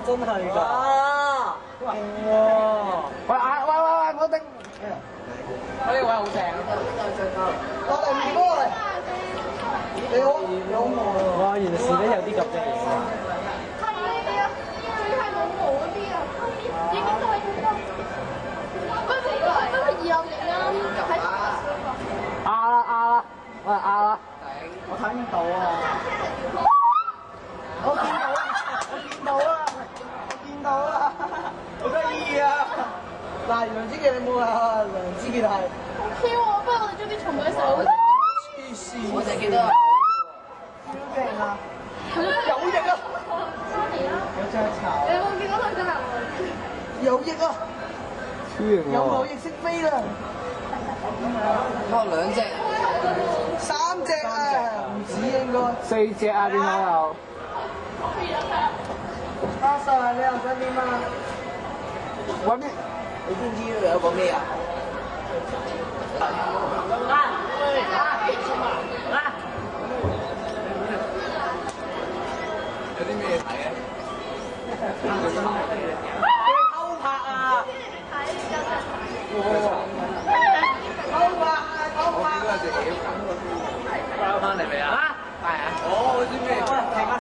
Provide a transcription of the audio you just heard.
真係㗎！哇！勁喎！喂，唔好頂！呢個位好正。落嚟唔該。你好，有毛。哇，原來士多有啲咁嘅嘢㗎。係呢啲啊，最係冇毛嗰啲啊，應該都係咁多。不過二樓型啦，啦，喂啦！我睇唔到啊！我見到啦！好得意啊！嗱，梁子傑你冇啊？梁子傑係。好 Q 啊！不如我哋將啲蟲去手。黐線！我就記得。超勁啊！有翼啊！有隻巢。你有冇見到佢隻眼？有翼啊！超型有冇翼識飛啦？哦，兩隻。三隻啊！唔止應該。4隻啊，點解有？阿 Sir，你又想點啊？揾咩？你知唔知有個咩啊？有啲咩睇啊？偷拍啊！偷拍啊！翻嚟未啊？